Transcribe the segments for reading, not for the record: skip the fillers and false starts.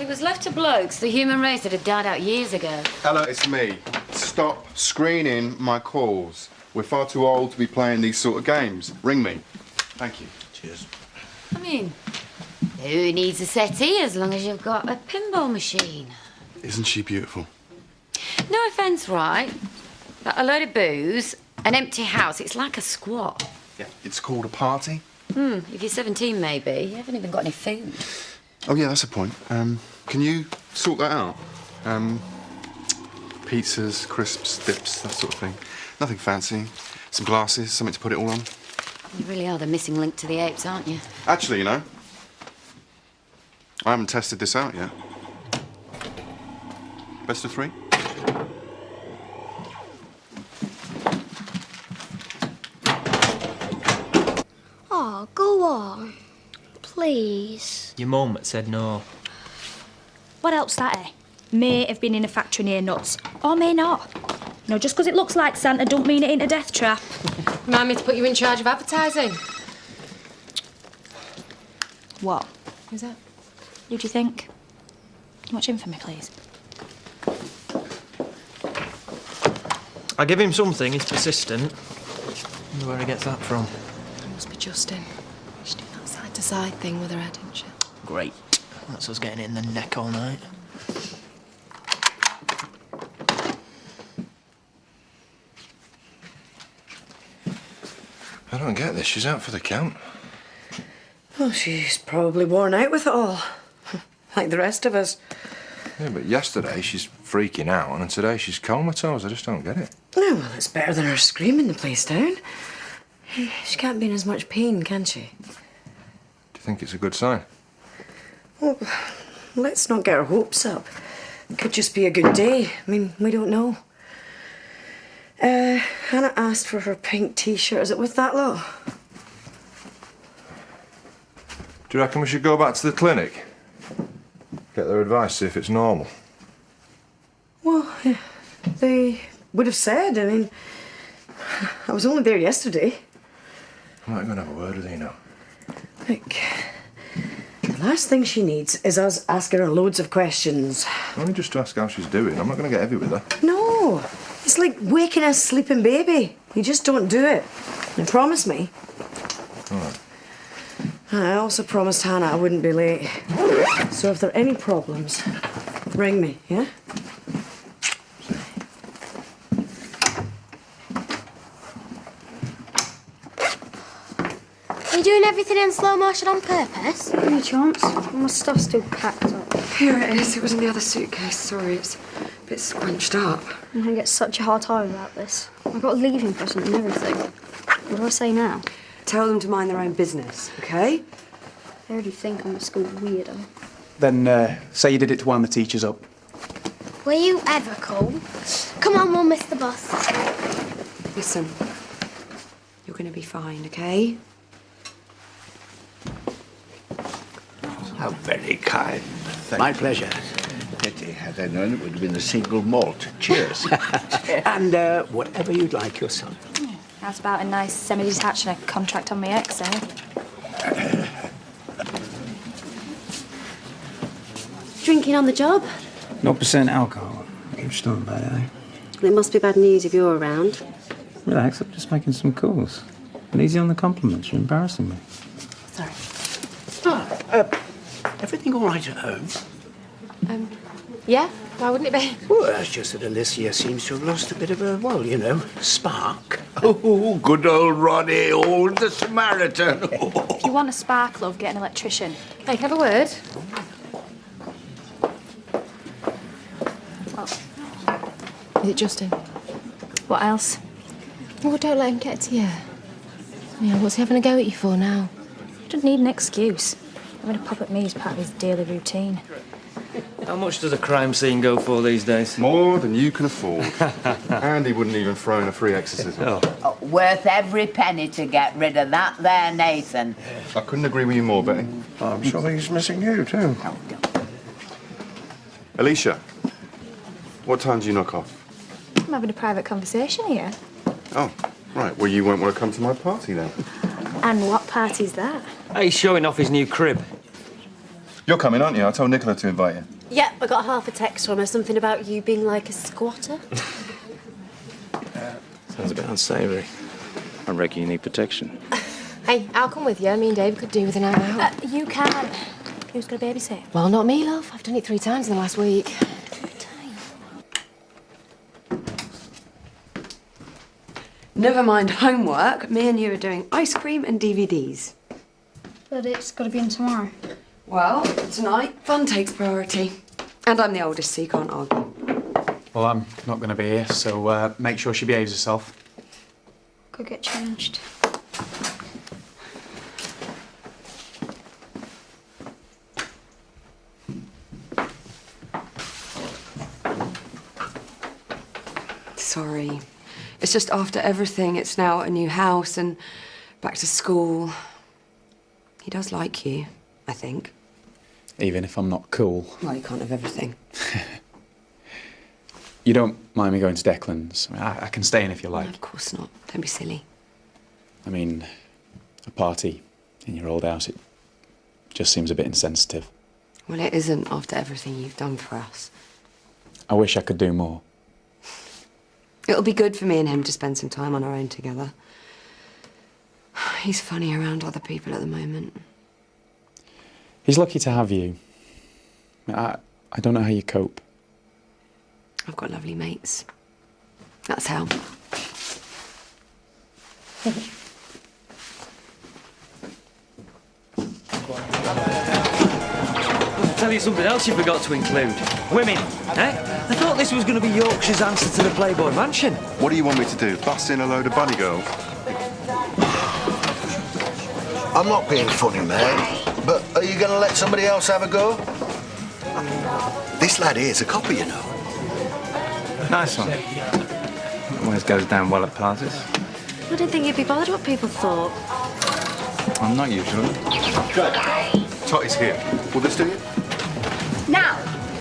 it was left to blokes, the human race would have died out years ago. Ella, it's me. Stop screening my calls. We're far too old to be playing these sort of games. Ring me. Thank you. Cheers. I mean, who needs a settee as long as you've got a pinball machine? Isn't she beautiful? No offence, right? But a load of booze, an empty house, it's like a squat. Yeah. It's called a party? If you're 17, maybe. You haven't even got any food. Oh, yeah, that's a point. Can you sort that out? Pizzas, crisps, dips, that sort of thing. Nothing fancy. Some glasses, something to put it all on. You really are the missing link to the apes, aren't you? Actually, you know, I haven't tested this out yet. Best of 3? Oh, go on. Please. Your mum said no. What else that, eh? May have been in a factory near nuts, or may not. No, just because it looks like Santa don't mean it ain't a death trap. Remind me to put you in charge of advertising. What? Who's that? Who do you think? Watch in for me, please. I give him something, he's persistent. Wonder where he gets that from. It must be Justin. She's doing that side-to-side thing with her head, isn't she? Great. That's us getting it in the neck all night. I don't get this. She's out for the count. Well, she's probably worn out with it all. Like the rest of us. Yeah, but yesterday she's freaking out, and today she's comatose. I just don't get it. Oh, well, it's better than her screaming the place down. She can't be in as much pain, can she? Do you think it's a good sign? Well, let's not get our hopes up. It could just be a good day. I mean, we don't know. Hannah asked for her pink T-shirt. Is it with that lot? Do you reckon we should go back to the clinic? Get their advice, see if it's normal. Well, they would have said. I mean, I was only there yesterday. I'm not going to have a word with you now. Look, the last thing she needs is us asking her loads of questions. Only just to ask how she's doing. I'm not going to get heavy with her. No, it's like waking a sleeping baby. You just don't do it. Now, promise me. All right. I also promised Hannah I wouldn't be late. So if there are any problems, ring me, yeah? Are you doing everything in slow motion on purpose? Any chance? My stuff's still packed up. Here it is. It was in the other suitcase. Sorry, it's a bit squinched up. I'm gonna get such a hard time about this. I've got a leaving present and everything. What do I say now? Tell them to mind their own business, okay? They already think I'm a school weirdo. Then say you did it to wind the teachers up. Were you ever cool? Come on, we'll miss the bus. Listen, you're going to be fine, okay? How very kind. My pleasure. Pity, had I known it would have been a single malt. Cheers. And whatever you'd like yourself. How's about a nice semi-detached and a contract on my ex, eh? Drinking on the job? 0% alcohol. Just not bad, eh? It must be bad news if you're around. Relax, I'm just making some calls. And easy on the compliments, you're embarrassing me. Sorry. Oh, everything all right at home? Yeah? Why wouldn't it be? Well, it's just that Alicia seems to have lost a bit of a, well, you know, spark. Oh, good old Ronnie, old the Samaritan. If you want a spark, love, get an electrician. Hey, can I have a word? Is it Justin? What else? Oh, don't let him get to you. Yeah, what's he having a go at you for now? Don't need an excuse. Having a pop at me is part of his daily routine. How much does a crime scene go for these days? More than you can afford. And he wouldn't even throw in a free exorcism. Oh, worth every penny to get rid of that there Nathan. I couldn't agree with you more, Betty. I'm sure he's missing you, too. Alicia, what time do you knock off? I'm having a private conversation here. Oh, right. Well, you won't want to come to my party then. And what party's that? He's showing off his new crib. You're coming, aren't you? I told Nicola to invite you. Yeah, I got half a text from her, something about you being like a squatter. Sounds a bit unsavoury. I reckon you need protection. Hey, I'll come with you. Me and Dave could do with an hour out. You can't. Who's going to babysit? Well, not me, love. I've done it 3 times in the last week. Never mind homework. Me and you are doing ice cream and DVDs. But it's got to be in tomorrow. Well, tonight, fun takes priority. And I'm the oldest, so you can't argue. Well, I'm not going to be here, so make sure she behaves herself. Go get changed. Sorry. It's just after everything, it's now a new house and back to school. He does like you, I think. Even if I'm not cool. Well, you can't have everything. You don't mind me going to Declan's? I mean, I can stay in if you like. No, of course not. Don't be silly. I mean, a party in your old house, it just seems a bit insensitive. Well, it isn't after everything you've done for us. I wish I could do more. It'll be good for me and him to spend some time on our own together. He's funny around other people at the moment. He's lucky to have you. I don't know how you cope. I've got lovely mates. That's how. I'll tell you something else you forgot to include. Women, eh? I thought this was going to be Yorkshire's answer to the Playboy Mansion. What do you want me to do? Bust in a load of bunny girls? I'm not being funny, mate, but are you going to let somebody else have a go? This lad here's a copper, you know. Nice one. Always goes down well at parties. I didn't think you'd be bothered what people thought. I'm not usually. Totty's here. Will this do you? Now,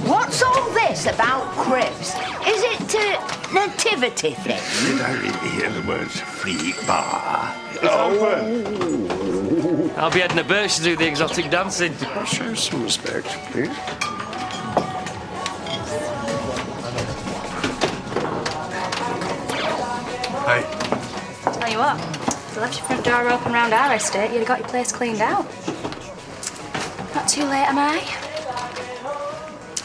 what's all this about cribs? Is it a nativity thing? Did I really hear the words free bar? It's open. I'll be heading to Birch to do the exotic dancing. Show some respect, please. Hey. Tell you what, if you left your front door open round our estate, you'd have got your place cleaned out. Not too late, am I?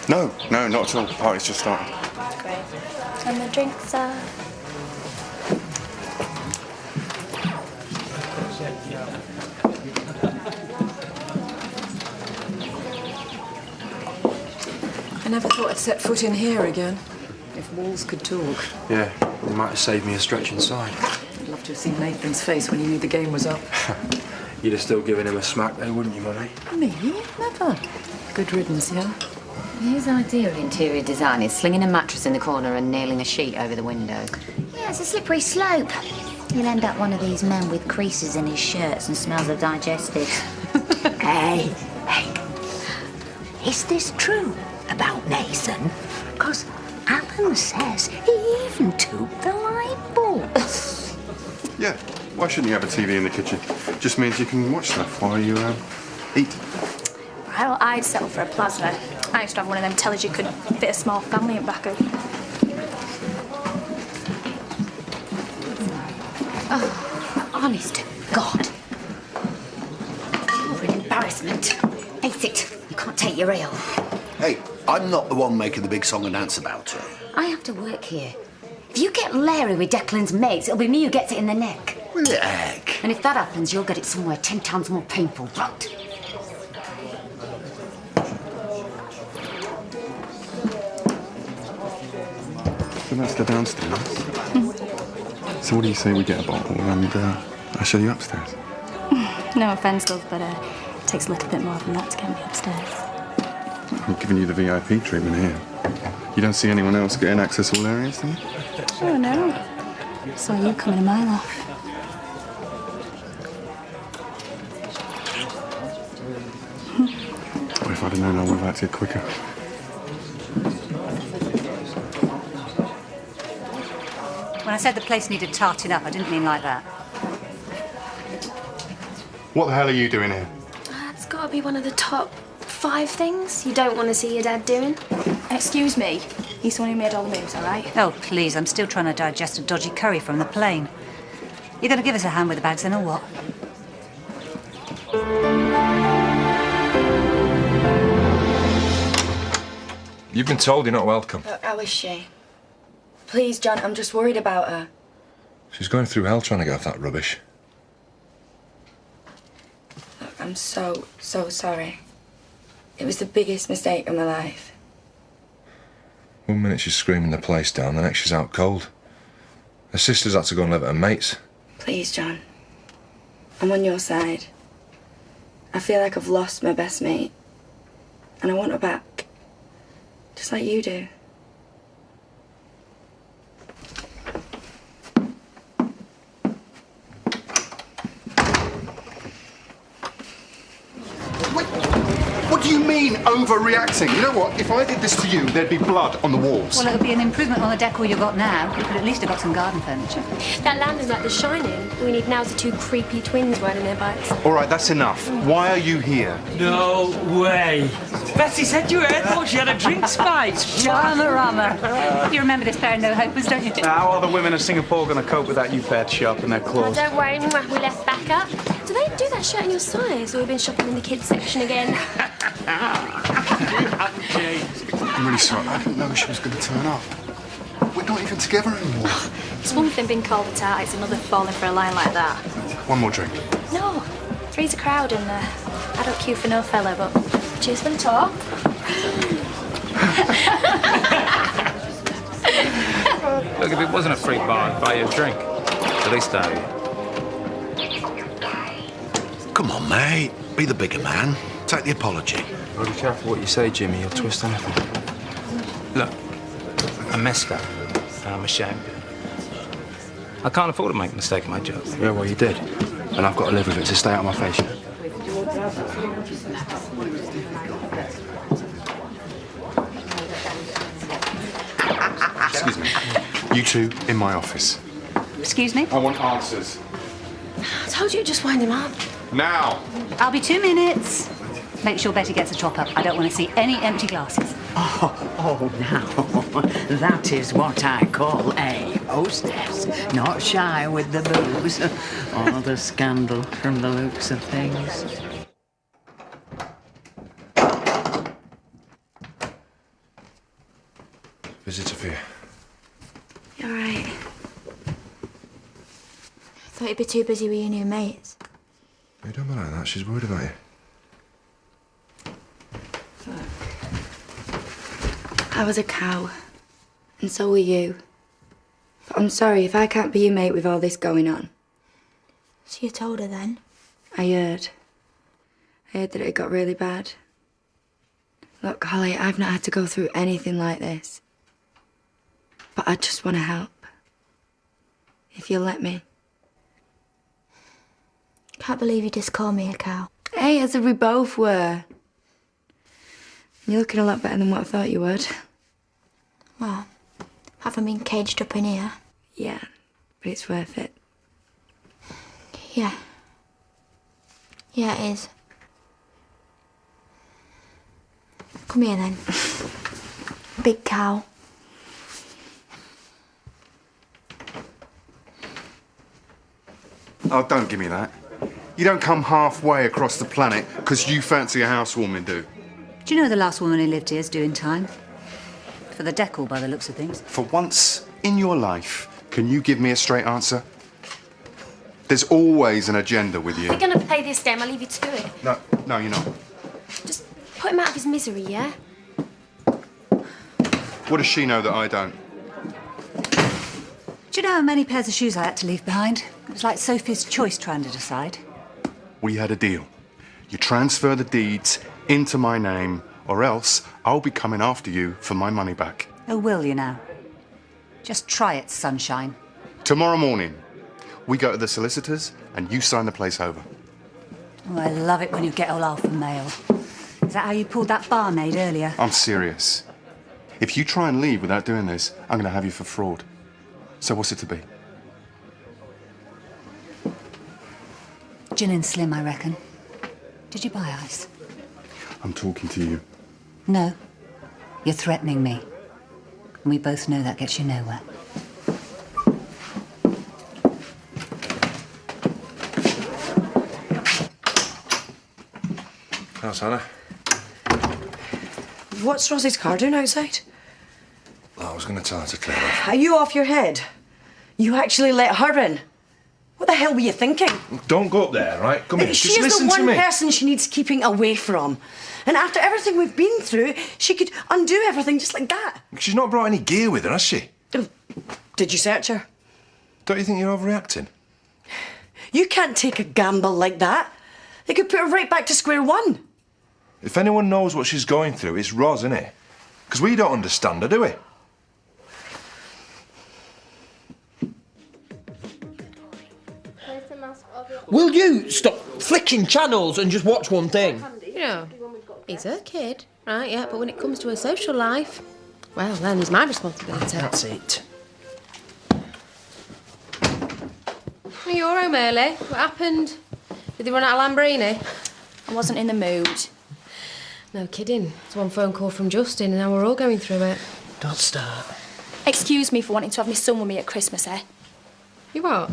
No, not at all. The party's just starting. Great. And the drinks are... I never thought I'd set foot in here again. If walls could talk. Yeah, it might have saved me a stretch inside. I'd love to have seen Nathan's face when he knew the game was up. You'd have still given him a smack though, wouldn't you, Mummy? Me? Never. Good riddance, yeah? His idea of interior design is slinging a mattress in the corner and nailing a sheet over the window. Yeah, it's a slippery slope. You'll end up one of these men with creases in his shirts and smells of digestives. Hey. Is this true about Nathan? Because Alan says he even took the light bulbs. Yeah. Why shouldn't you have a TV in the kitchen? Just means you can watch stuff while you eat. Well, I'd settle for a plasma. I used to have one of them tellies you could fit a small family in back of. Oh, honest to God. You're an embarrassment. Face it, you can't take your ale. Hey, I'm not the one making the big song and dance about it. I have to work here. If you get Larry with Declan's mates, it'll be me who gets it in the neck. What the heck? And if that happens, you'll get it somewhere 10 times more painful. Rot. So that's the downstairs. So what do you say we get a bottle and I'll show you upstairs? No offence, love, but it takes a little bit more than that to get me upstairs. I'm giving you the VIP treatment here. You don't see anyone else getting access to all areas, do you? Oh, no. Saw you coming a mile off. What if I'd have known I would have acted quicker? When I said the place needed tarting up, I didn't mean like that. What the hell are you doing here? It's got to be one of the top 5 things you don't want to see your dad doing? Excuse me. He's the one who made all the moves, all right? Oh, please, I'm still trying to digest a dodgy curry from the plane. You going to give us a hand with the bags then, or what? You've been told you're not welcome. How is she? Please, John, I'm just worried about her. She's going through hell trying to get off that rubbish. Look, I'm so sorry. It was the biggest mistake of my life. 1 minute she's screaming the place down, the next she's out cold. Her sister's had to go and live at her mate's. Please, John. I'm on your side. I feel like I've lost my best mate. And I want her back. Just like you do. What do you mean, overreacting? You know what? If I did this to you, there'd be blood on the walls. Well, it'll be an improvement on the decor you've got now. You could at least have got some garden furniture. That land is like The Shining. All we need now is the 2 creepy twins riding their bikes. All right, that's enough. Why are you here? No way. Bessie said you were here. Thought she had a drink spice. Charmer. You remember this pair of no-hopers, don't you? How are the women of Singapore going to cope with that you paired shop in their Oh, claws? don't worry, we left back up. Do they do that shirt in your size, or we've been shopping in the kids section again? I'm really sorry. I didn't know she was going to turn up. We're not even together anymore. It's one thing being called a tart, it's another falling for a line like that. One more drink. No, 3's a crowd and I don't queue for no fella, but cheers for the talk. Look, if it wasn't a free bar, I'd buy you a drink. At least I... Come on, mate. Be the bigger man. Take the apology. Well, be careful what you say, Jimmy. You'll twist anything. Look, I messed up, and I'm ashamed. I can't afford to make a mistake in my job. Yeah, well, you did. And I've got to live with it, so stay out of my face. Excuse me. You two in my office. Excuse me? I want answers. I told you to just wind him up. Now! I'll be 2 minutes. Make sure Betty gets a top up. I don't want to see any empty glasses. Oh, now, that is what I call a hostess. Not shy with the booze or the scandal from the looks of things. Visitor for you. You're right. Thought you'd be too busy with your new mates. You don't be like that. She's worried about you. I was a cow. And so were you. But I'm sorry if I can't be your mate with all this going on. So you told her then? I heard. I heard that it got really bad. Look, Holly, I've not had to go through anything like this. But I just want to help. If you'll let me. Can't believe you just called me a cow. Hey, as if we both were. You're looking a lot better than what I thought you would. Well, haven't been caged up in here. Yeah, but it's worth it. Yeah. Yeah, it is. Come here then. Big cow. Oh, don't give me that. You don't come halfway across the planet because you fancy a housewarming, do? Do you know the last woman who lived here's doing time? For the decor, by the looks of things. For once in your life, can you give me a straight answer? There's always an agenda with you. We're gonna play this game, I'll leave you to it. No, you're not. Just put him out of his misery, yeah? What does she know that I don't? Do you know how many pairs of shoes I had to leave behind? It was like Sophie's choice trying to decide. We had a deal. You transfer the deeds into my name, or else I'll be coming after you for my money back. Oh, will you now? Just try it, sunshine. Tomorrow morning, we go to the solicitors and you sign the place over. Oh, I love it when you get all alpha male. Is that how you pulled that barmaid earlier? I'm serious. If you try and leave without doing this, I'm going to have you for fraud. So what's it to be? Gin and Slim, I reckon. Did you buy ice? I'm talking to you. No. You're threatening me. And we both know that gets you nowhere. How's Hannah? What's Rosie's car doing outside? I was going to tell her to clear off. Are you off your head? You actually let her in? What the hell were you thinking? Don't go up there, right? Come here. She Just is listen the to one me. person she needs keeping away from. And after everything we've been through, she could undo everything just like that. She's not brought any gear with her, has she? Did you search her? Don't you think you're overreacting? You can't take a gamble like that. They could put her right back to square one. If anyone knows what she's going through, it's Ros, isn't it? Because we don't understand her, do we? Will you stop flicking channels and just watch one thing? You know, he's her kid, right, yeah, but when it comes to her social life, well, then he's my responsibility. That's it. Are you all right, Merle? What happened? Did they run out of Lambrini? I wasn't in the mood. No kidding. It's one phone call from Justin and now we're all going through it. Don't start. Excuse me for wanting to have my son with me at Christmas, eh? You what?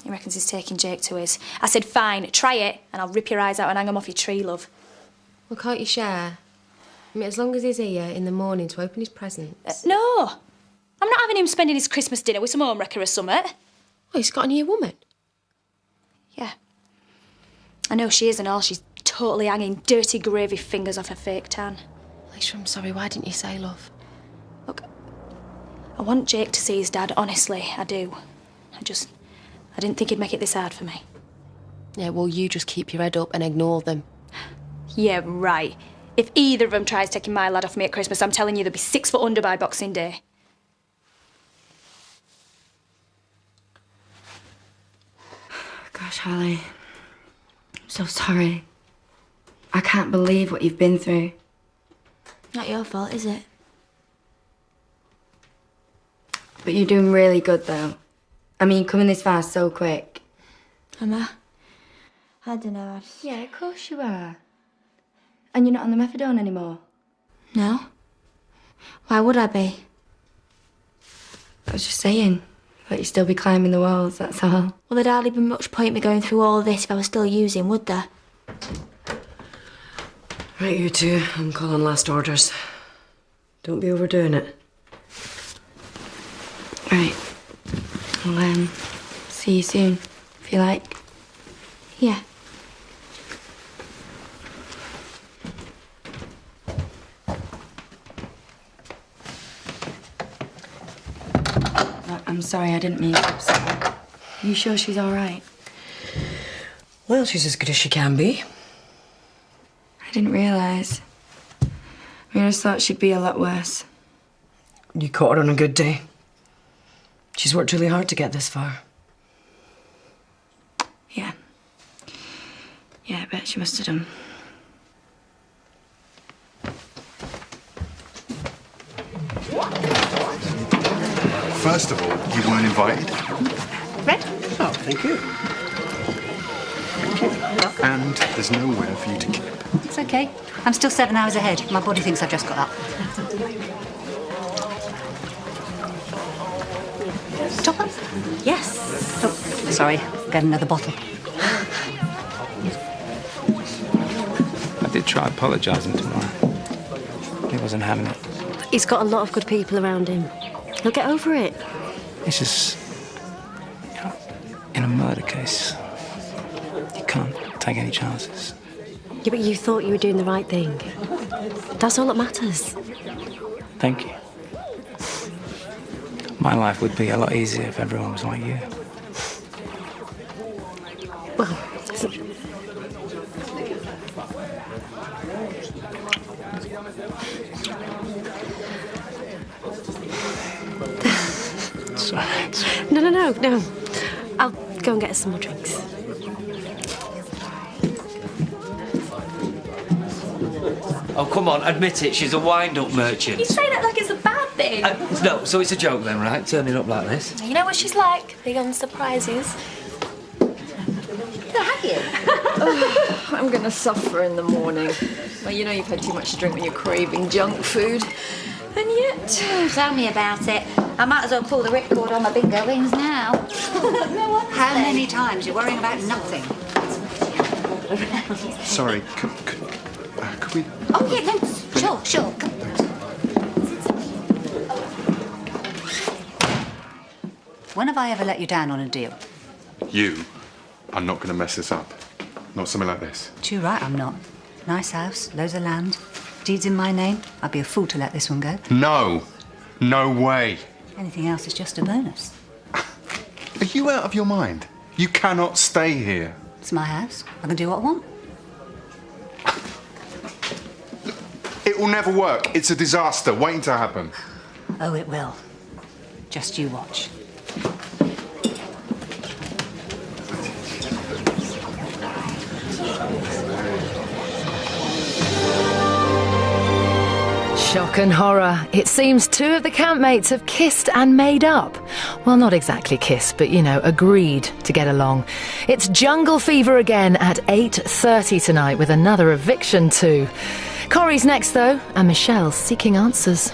He reckons he's taking Jake to his. I said, fine, try it, and I'll rip your eyes out and hang them off your tree, love. Well, can't you share? I mean, as long as he's here in the morning to open his presents. No! I'm not having him spending his Christmas dinner with some homewrecker or something. Oh, he's got a new woman? Yeah. I know she is and all. She's totally hanging dirty gravy fingers off her fake tan. Lisa, I'm sorry, why didn't you say, love? Look, I want Jake to see his dad, honestly, I do. I didn't think he'd make it this hard for me. Yeah, well, you just keep your head up and ignore them. Yeah, right. If either of them tries taking my lad off me at Christmas, I'm telling you they'll be 6 foot under by Boxing Day. Gosh, Holly. I'm so sorry. I can't believe what you've been through. Not your fault, is it? But you're doing really good, though. I mean, coming this far so quick. Am I? I don't know. Yeah, of course you are. And you're not on the methadone anymore? No? Why would I be? I was just saying, like you'd still be climbing the walls, that's all. Well, there'd hardly be much point me going through all this if I was still using, would there? Right, you two. I'm calling last orders. Don't be overdoing it. Right. I'll, see you soon, if you like. Yeah. I'm sorry, I didn't mean to upset her. You sure she's all right? Well, she's as good as she can be. I didn't realise. I mean, I just thought she'd be a lot worse. You caught her on a good day. She's worked really hard to get this far. Yeah. Yeah, I bet she must have done. First of all, you weren't invited. Red? Oh, thank you. And there's nowhere for you to keep. It's okay. I'm still 7 hours ahead. My body thinks I've just got up. Top up? Yes. Oh, sorry. Get another bottle. I did try apologising to Ryan. He wasn't having it. He's got a lot of good people around him. He'll get over it. It's just, you know, in a murder case, you can't take any chances. Yeah, but you thought you were doing the right thing. That's all that matters. Thank you. My life would be a lot easier if everyone was like you. Well, Sorry. No. I'll go and get us some more drinks. Oh, come on, admit it, she's a wind-up merchant. You say that like it's a bad thing. No, so it's a joke then, right? Turning up like this. You know what she's like? Big on surprises. Have you? I'm gonna suffer in the morning. Well, you know you've had too much to drink when you're craving junk food. And yet... Tell me about it. I might as well pull the ripcord on my bingo wings now. No wonder. How many times? You're worrying about nothing. Sorry, could we... Oh, yeah, no, sure. Come. When have I ever let you down on a deal? You are not going to mess this up. Not something like this. Too right, I'm not. Nice house, loads of land, deeds in my name. I'd be a fool to let this one go. No. No way. Anything else is just a bonus. Are you out of your mind? You cannot stay here. It's my house. I can do what I want. It will never work. It's a disaster waiting to happen. Oh, it will. Just you watch. Shock and horror. It seems two of the campmates have kissed and made up. Well, not exactly kissed, but, you know, agreed to get along. It's Jungle Fever again at 8:30 tonight with another eviction too. Corrie's next, though, and Michelle's seeking answers.